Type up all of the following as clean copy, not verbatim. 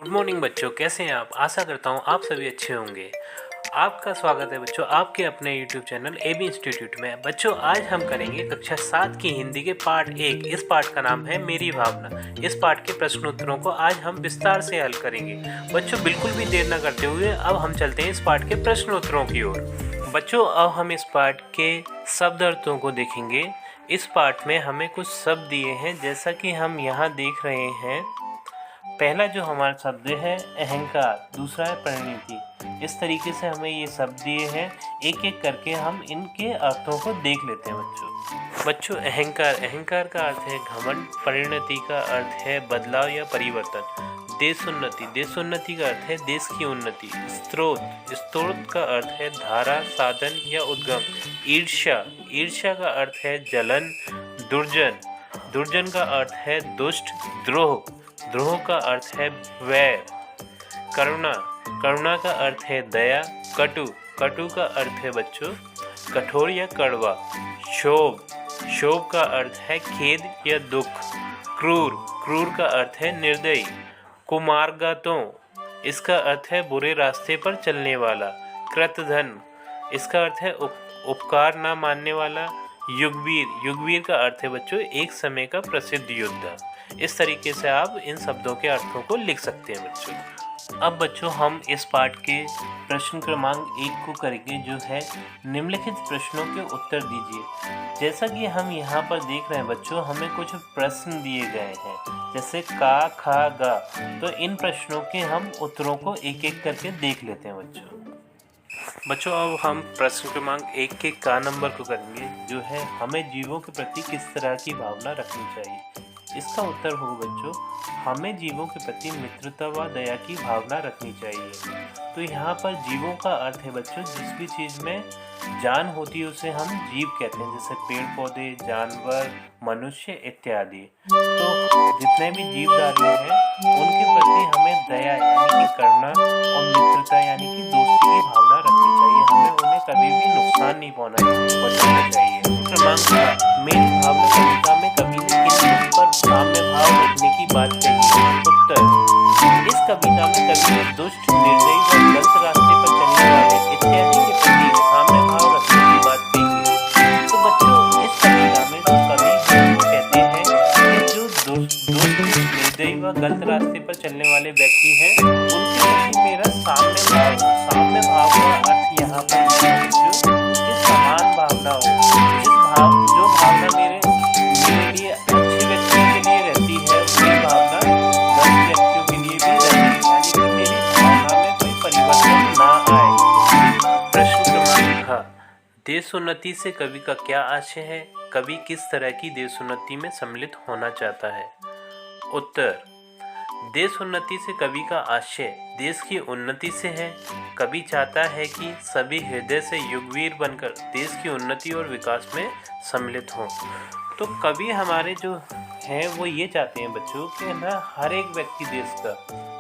Good morning बच्चों, कैसे हैं आप। आशा करता हूँ आप सभी अच्छे होंगे। आपका स्वागत है बच्चों आपके अपने YouTube चैनल AB इंस्टीट्यूट में। बच्चों आज हम करेंगे कक्षा 7 की हिंदी के पाठ 1। इस पाठ का नाम है मेरी भावना। इस पाठ के प्रश्नोत्तरों को आज हम विस्तार से हल करेंगे। बच्चों बिल्कुल भी देर न करते हुए अब हम चलते हैं इस पाठ के प्रश्नोत्तरों की ओर। बच्चों अब हम इस पाठ के शब्द अर्थों को देखेंगे। इस पाठ में हमें कुछ शब्द दिए हैं, जैसा कि हम यहाँ देख रहे हैं। पहला जो हमारा शब्द है अहंकार, दूसरा है परिणति। इस तरीके से हमें ये शब्द दिए हैं, एक एक करके हम इनके अर्थों को देख लेते हैं बच्चों अहंकार का अर्थ है घमंड। परिणति का अर्थ है बदलाव या परिवर्तन। देशोन्नति का अर्थ है देश की उन्नति। स्त्रोत का अर्थ है धारा, साधन या उद्गम। ईर्ष्या का अर्थ है जलन। दुर्जन का अर्थ है दुष्ट। द्रोह का अर्थ है वैर। करुणा का अर्थ है दया। कटु का अर्थ है बच्चों कठोर या कड़वा। क्षोभ का अर्थ है खेद या दुख। क्रूर का अर्थ है निर्दयी। कुमार्गतों, इसका अर्थ है बुरे रास्ते पर चलने वाला। कृतधन, इसका अर्थ है उपकार ना मानने वाला। युगवीर का अर्थ है बच्चों एक समय का प्रसिद्ध योद्धा। इस तरीके से आप इन शब्दों के अर्थों को लिख सकते हैं बच्चों। अब बच्चों हम इस पाठ के प्रश्न क्रमांक 1 को करेंगे, जो है निम्नलिखित प्रश्नों के उत्तर दीजिए। जैसा कि हम यहाँ पर देख रहे हैं बच्चों, हमें कुछ प्रश्न दिए गए हैं, जैसे का, खा, गा। तो इन प्रश्नों के हम उत्तरों को एक एक करके देख लेते हैं बच्चों। अब हम प्रश्न क्रमांक 1 के का नंबर को करेंगे, जो है हमें जीवों के प्रति किस तरह की भावना रखनी चाहिए। इसका उत्तर होगा बच्चों हमें जीवों के प्रति मित्रता व दया की भावना रखनी चाहिए। तो यहाँ पर जीवों का अर्थ है बच्चों जिस भी चीज़ में जान होती है उसे हम जीव कहते हैं, जैसे पेड़ पौधे, जानवर, मनुष्य इत्यादि। तो जितने भी जीवधारी हैं उनके प्रति हमें दया यानी कि करुणा और मित्रता यानी कि दोस्ती की भावना रखनी चाहिए। हमें उन्हें कभी भी नुकसान नहीं पहुंचाना चाहिए। क्रमांक मेरी भावना कविता में कवि ने किन पर साम्य भाव रखने की बात कही। उत्तर, इस कविता में कवि ने दुष्ट, निर्दयी व गलत रास्ते पर चलने वाले इत्यादि के प्रति साम्य भाव रखने की बात कही है। तो बच्चों इस कविता में जो कवि कहते हैं कि जो दुष्ट, निर्दयी व गलत रास्ते पर चलने वाले व्यक्ति हैं उनके प्रति मेरा साम्य भाव का अर्थ यहाँ पर समान भावना हो। जो भावना मेरे लिए अच्छे व्यक्तियों के लिए रहती है वही भावना गलत व्यक्तियों के लिए भी रहती है, यानी कि मेरी भावना में कोई परिवर्तन ना आए। प्रश्न क्रमांक हाँ, देशोन्नति से कवि का क्या आशय है। कवि किस तरह की देशोन्नति में सम्मिलित होना चाहता है। उत्तर, देशोन्नति से कवि का आशय देश की उन्नति से है। कवि चाहता है कि सभी हृदय से युगवीर बनकर देश की उन्नति और विकास में सम्मिलित हों। तो कवि हमारे जो हैं वो ये चाहते हैं बच्चों कि ना हर एक व्यक्ति देश का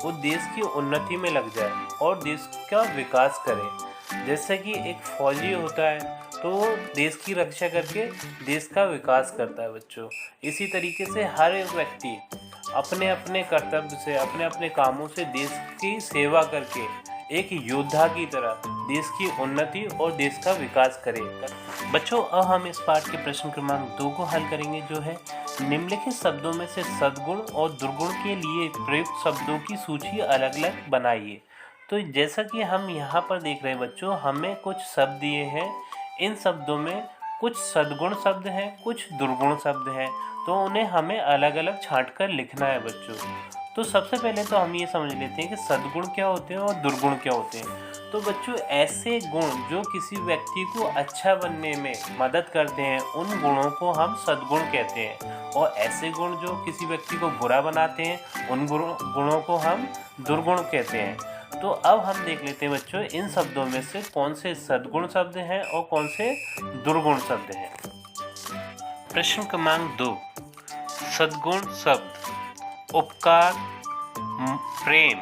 वो देश की उन्नति में लग जाए और देश का विकास करे। जैसे कि एक फौजी होता है तो वो देश की रक्षा करके देश का विकास करता है बच्चों। इसी तरीके से हर एक व्यक्ति अपने अपने कर्तव्य से, अपने अपने कामों से देश की सेवा करके एक योद्धा की तरह देश की उन्नति और देश का विकास करेगा। बच्चों अब हम इस पाठ के प्रश्न क्रमांक 2 को हल करेंगे, जो है निम्नलिखित शब्दों में से सद्गुण और दुर्गुण के लिए प्रयुक्त शब्दों की सूची अलग अलग बनाइए। तो जैसा कि हम यहाँ पर देख रहे हैं बच्चों, हमें कुछ शब्द दिए हैं। इन शब्दों में कुछ सद्गुण शब्द हैं, कुछ दुर्गुण शब्द हैं, तो उन्हें हमें अलग अलग छांट कर लिखना है बच्चों। तो सबसे पहले तो हम ये समझ लेते हैं कि सद्गुण क्या होते हैं और दुर्गुण क्या होते हैं। तो बच्चों ऐसे गुण जो किसी व्यक्ति को अच्छा बनने में मदद करते हैं उन गुणों को हम सद्गुण कहते हैं, और ऐसे गुण जो किसी व्यक्ति को बुरा बनाते हैं उन गुणों को हम दुर्गुण कहते हैं। तो अब हम देख लेते हैं बच्चों इन शब्दों में से कौन से सद्गुण शब्द हैं और कौन से दुर्गुण शब्द हैं। प्रश्न क्रमांक 2, सद्गुण शब्द उपकार, प्रेम।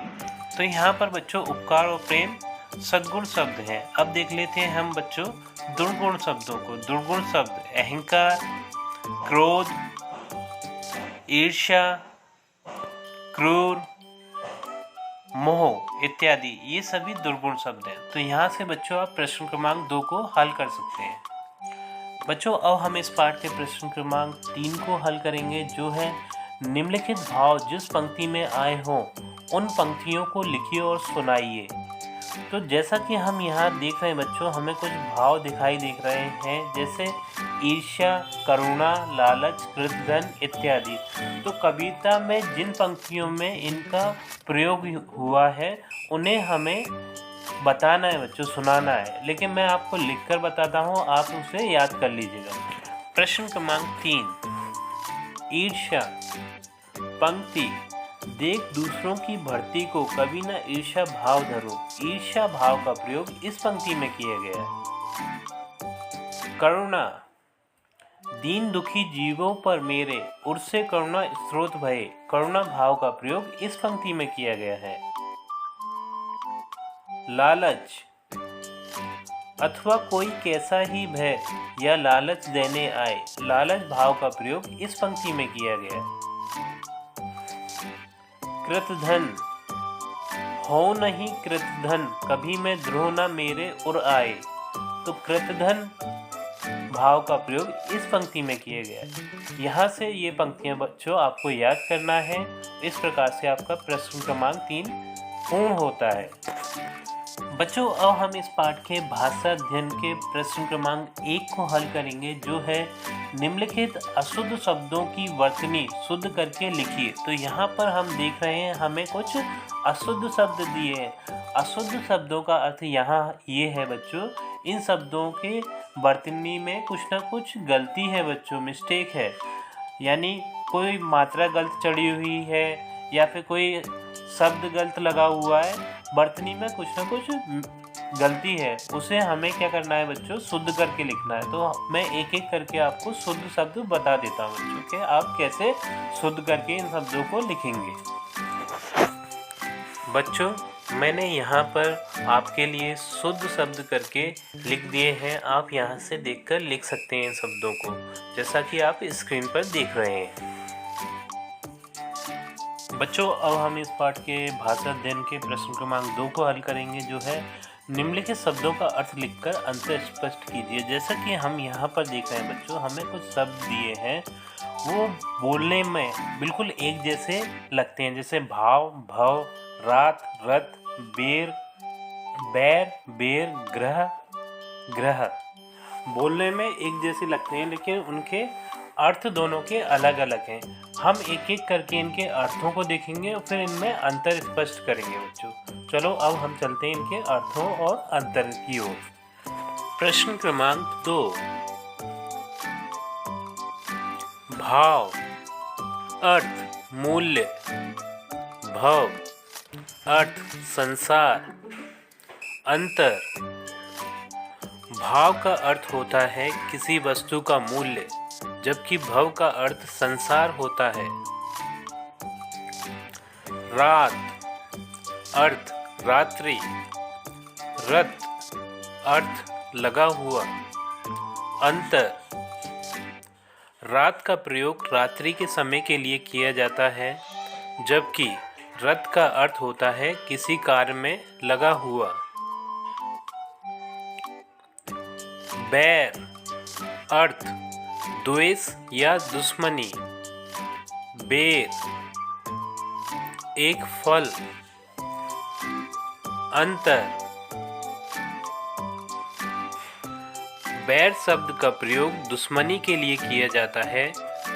तो यहाँ पर बच्चों उपकार और प्रेम सद्गुण शब्द हैं। अब देख लेते हैं हम बच्चों दुर्गुण शब्दों को। दुर्गुण शब्द अहंकार, क्रोध, ईर्ष्या, क्रूर, मोह इत्यादि ये सभी दुर्गुण शब्द हैं। तो यहाँ से बच्चों आप प्रश्न क्रमांक 2 को हल कर सकते हैं। बच्चों अब हम इस पाठ के प्रश्न क्रमांक 3 को हल करेंगे, जो है निम्नलिखित भाव जिस पंक्ति में आए हों उन पंक्तियों को लिखिए और सुनाइए। तो जैसा कि हम यहाँ देख रहे हैं बच्चों, हमें कुछ भाव दिखाई देख रहे हैं, जैसे ईर्ष्या, करुणा, लालच, कृतघ्न इत्यादि। तो कविता में जिन पंक्तियों में इनका प्रयोग हुआ है उन्हें हमें बताना है बच्चों, सुनाना है। लेकिन मैं आपको लिखकर बताता हूँ, आप उसे याद कर लीजिएगा। प्रश्न क्रमांक 3, ईर्ष्या। पंक्ति, देख दूसरों की बढ़ती को कभी न ईर्ष्या भाव धरो। ईर्ष्या भाव का प्रयोग इस पंक्ति में किया गया है। करुणा, दीन दुखी जीवों पर मेरे उर्से करुणा स्रोत भये। करुणा भाव का प्रयोग इस पंक्ति में किया गया है। लालच, अथवा कोई कैसा ही भय या लालच देने आए। लालच भाव का प्रयोग इस पंक्ति में किया गया है। कृतधन, हो नहीं कृतधन कभी मैं द्रोह न मेरे उर आए। तो कृतधन भाव का प्रयोग इस पंक्ति में किया गया है। यहाँ से ये पंक्तियाँ बच्चों आपको याद करना है। इस प्रकार से आपका प्रश्न क्रमांक 3 पूर्ण होता है। बच्चों अब हम इस पाठ के भाषा अध्ययन के प्रश्न क्रमांक 1 को हल करेंगे, जो है निम्नलिखित अशुद्ध शब्दों की वर्तनी शुद्ध करके लिखिए। तो यहाँ पर हम देख रहे हैं हमें कुछ अशुद्ध शब्द दिए हैं। अशुद्ध शब्दों का अर्थ यहाँ ये है बच्चों, इन शब्दों के वर्तनी में कुछ ना कुछ गलती है बच्चों, मिस्टेक है। यानी कोई मात्रा गलत चढ़ी हुई है या फिर कोई शब्द गलत लगा हुआ है, वर्तनी में कुछ ना कुछ गलती है, उसे हमें क्या करना है बच्चों, शुद्ध करके लिखना है। तो मैं एक एक करके आपको शुद्ध शब्द बता देता हूँ बच्चों कि आप कैसे शुद्ध करके इन शब्दों को लिखेंगे। बच्चों मैंने यहाँ पर आपके लिए शुद्ध शब्द करके लिख दिए हैं। आप यहाँ से देखकर लिख सकते हैं इन शब्दों को, जैसा कि आप स्क्रीन पर देख रहे हैं। बच्चों अब हम इस पाठ के भाषा अध्ययन के प्रश्न क्रमांक 2 को हल करेंगे, जो है निम्नलिखित शब्दों का अर्थ लिखकर अंतर स्पष्ट कीजिए। जैसा कि हम यहाँ पर देख रहे हैं बच्चों, हमें कुछ शब्द दिए हैं, वो बोलने में बिल्कुल एक जैसे लगते हैं, जैसे भाव, भव, रात, रथ, बेर, बैर, बेर, ग्रह, ग्रह। बोलने में एक जैसे लगते हैं लेकिन उनके अर्थ दोनों के अलग अलग हैं। हम एक एक करके इनके अर्थों को देखेंगे और फिर इनमें अंतर स्पष्ट करेंगे बच्चों। चलो अब हम चलते हैं इनके अर्थों और अंतर की ओर। प्रश्न क्रमांक 2, भाव, अर्थ, मूल्य, भव, अर्थ, संसार, अंतर। भाव का अर्थ होता है किसी वस्तु का मूल्य, जबकि भव का अर्थ संसार होता है। रात, अर्थ रात्रि, रत, अर्थ लगा हुआ, अंतर। रात का प्रयोग रात्रि के समय के लिए किया जाता है, जबकि रत का अर्थ होता है किसी कार्य में लगा हुआ। बैर, अर्थ द्वेष या दुश्मनी, बेर, एक फल, अंतर। बैर शब्द का प्रयोग दुश्मनी के लिए किया जाता है,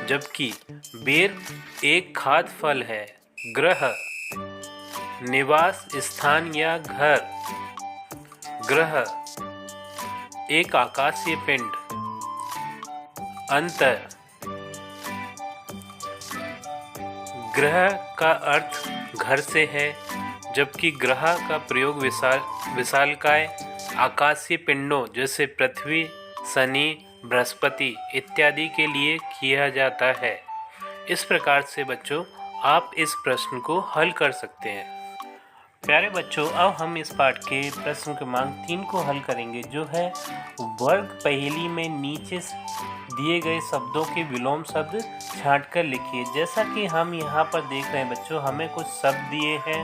जबकि बेर एक खाद्य फल है। ग्रह, निवास स्थान या घर, ग्रह एक आकाशीय पिंड, अंतर। ग्रह का अर्थ घर से है, जबकि ग्रह का प्रयोग विशालकाय आकाशीय पिंडों जैसे पृथ्वी, शनि, बृहस्पति इत्यादि के लिए किया जाता है। इस प्रकार से बच्चों आप इस प्रश्न को हल कर सकते हैं। प्यारे बच्चों अब हम इस पाठ के प्रश्न क्रमांक 3 को हल करेंगे, जो है वर्ग पहेली में नीचे दिए गए शब्दों के विलोम शब्द छांट कर लिखिए। जैसा कि हम यहाँ पर देख रहे हैं बच्चों, हमें कुछ शब्द दिए हैं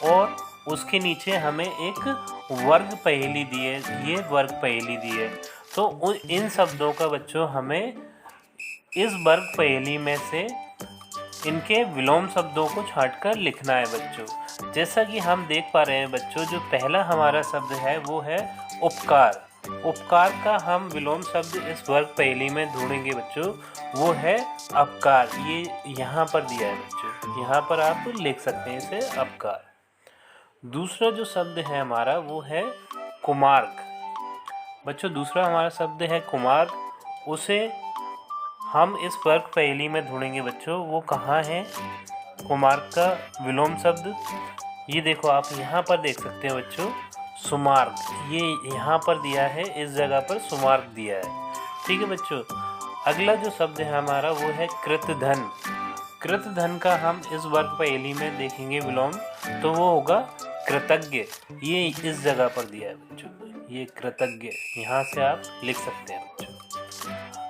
और उसके नीचे हमें एक वर्ग पहेली दी है, ये वर्ग पहेली दी है। तो इन शब्दों का बच्चों हमें इस वर्ग पहेली में से इनके विलोम शब्दों को छांटकर लिखना है बच्चों। जैसा कि हम देख पा रहे हैं बच्चों, जो पहला हमारा शब्द है वो है उपकार। उपकार का हम विलोम शब्द इस वर्ग पहेली में ढूंढेंगे बच्चों, वो है अपकार। ये यहाँ पर दिया है बच्चों, यहाँ पर आप लिख सकते हैं इसे अपकार। दूसरा जो शब्द है हमारा वो है कुमार्ग। बच्चों दूसरा हमारा शब्द है कुमार्ग, उसे हम इस वर्ग पहेली में ढूंढेंगे बच्चों, वो कहाँ है कुमार्ग का विलोम शब्द। ये देखो आप यहाँ पर देख सकते हैं बच्चों, सुमार्ग, ये यहाँ पर दिया है, इस जगह पर सुमार्ग दिया है। ठीक है बच्चों। अगला जो शब्द है हमारा वो है कृतधन। कृतधन का हम इस वर्ग पहेली में देखेंगे विलोम, तो वो होगा कृतज्ञ। ये इस जगह पर दिया है बच्चों, ये कृतज्ञ, यहाँ से आप लिख सकते हैं बच्चों।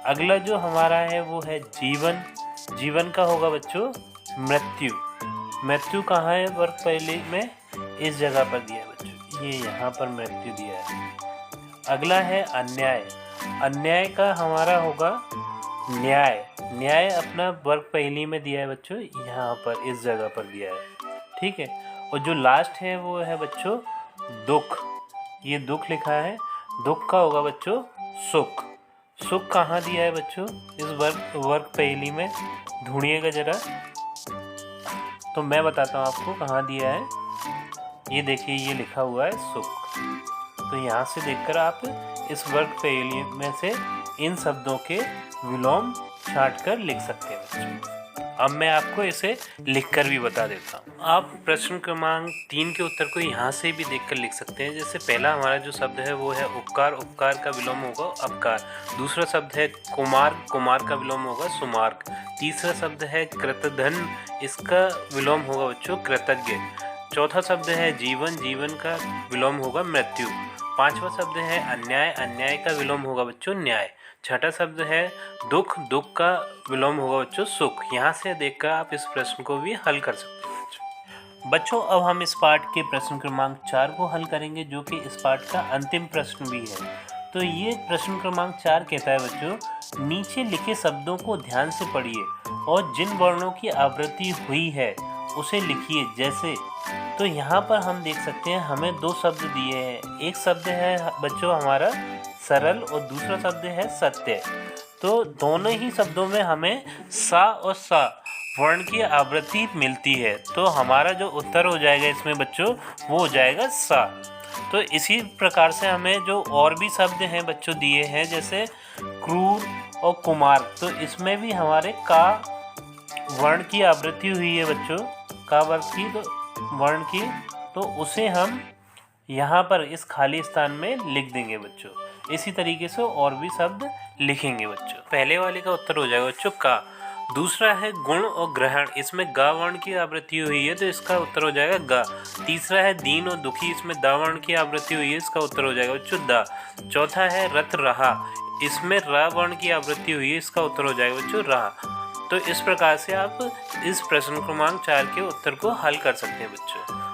अगला जो हमारा है वो है जीवन। जीवन का होगा बच्चों मृत्यु। मृत्यु कहाँ है वर्ग पहेली में, इस जगह पर दिया है बच्चों, ये यहाँ पर मृत्यु दिया है। अगला है अन्याय। अन्याय का हमारा होगा न्याय। न्याय अपना वर्ग पहेली में दिया है बच्चों, यहाँ पर इस जगह पर दिया है। ठीक है। और जो लास्ट है वो है बच्चों दुख। ये दुख लिखा है, दुख का होगा बच्चों सुख। सुख कहाँ दिया है बच्चों, इस वर्ग पहेली में ढूंढिएगा जरा। तो मैं बताता हूँ आपको कहाँ दिया है। ये देखिए, ये लिखा हुआ है सुख। तो यहाँ से देखकर आप इस वर्ग पहेली में से इन शब्दों के विलोम छांटकर लिख सकते हैं बच्चों। अब मैं आपको इसे लिखकर भी बता देता हूँ। आप प्रश्न क्रमांक 3 के उत्तर को यहाँ से भी देखकर लिख सकते हैं। जैसे पहला हमारा जो शब्द है वो है उपकार। उपकार का विलोम होगा अपकार। दूसरा शब्द है कुमार्ग। कुमार का विलोम होगा सुमार्ग। तीसरा शब्द है कृतधन, इसका विलोम होगा बच्चों कृतज्ञ। चौथा शब्द है जीवन। जीवन का विलोम होगा मृत्यु। पांचवा शब्द है अन्याय। अन्याय का विलोम होगा बच्चों न्याय। छठा शब्द है दुख। दुख का विलोम होगा बच्चों सुख। यहाँ से देखकर आप इस प्रश्न को भी हल कर सकते हैं बच्चों। अब हम इस पाठ के प्रश्न क्रमांक 4 को हल करेंगे, जो कि इस पाठ का अंतिम प्रश्न भी है। तो ये प्रश्न क्रमांक 4 कहता है बच्चों, नीचे लिखे शब्दों को ध्यान से पढ़िए और जिन वर्णों की आवृत्ति हुई है उसे लिखिए। जैसे, तो यहाँ पर हम देख सकते हैं हमें 2 शब्द दिए हैं। एक शब्द है बच्चों हमारा सरल और दूसरा शब्द है सत्य। तो दोनों ही शब्दों में हमें सा और सा वर्ण की आवृत्ति मिलती है। तो हमारा जो उत्तर हो जाएगा इसमें बच्चों वो हो जाएगा सा। तो इसी प्रकार से हमें जो और भी शब्द हैं बच्चों दिए हैं, जैसे क्रूर और कुमार, तो इसमें भी हमारे का वर्ण की आवृत्ति हुई है बच्चों, का वर्ग की वर्ण की, तो उसे हम यहाँ पर इस खाली स्थान में लिख देंगे बच्चों। इसी तरीके से और भी शब्द लिखेंगे बच्चों। पहले वाले का उत्तर हो जाएगा बच्चों का। दूसरा है गुण और ग्रहण, इसमें गा वर्ण की आवृत्ति हुई है, तो इसका उत्तर हो जाएगा गा। तीसरा है दीन और दुखी, इसमें दा वर्ण की आवृत्ति हुई है, इसका उत्तर हो जाएगा बच्चों दा। चौथा है रथ रहा, इसमें रा वर्ण की आवृत्ति हुई है, इसका उत्तर हो जाएगा बच्चों रहा। तो इस प्रकार से आप इस प्रश्न क्रमांक 4 के उत्तर को हल कर सकते हैं बच्चों।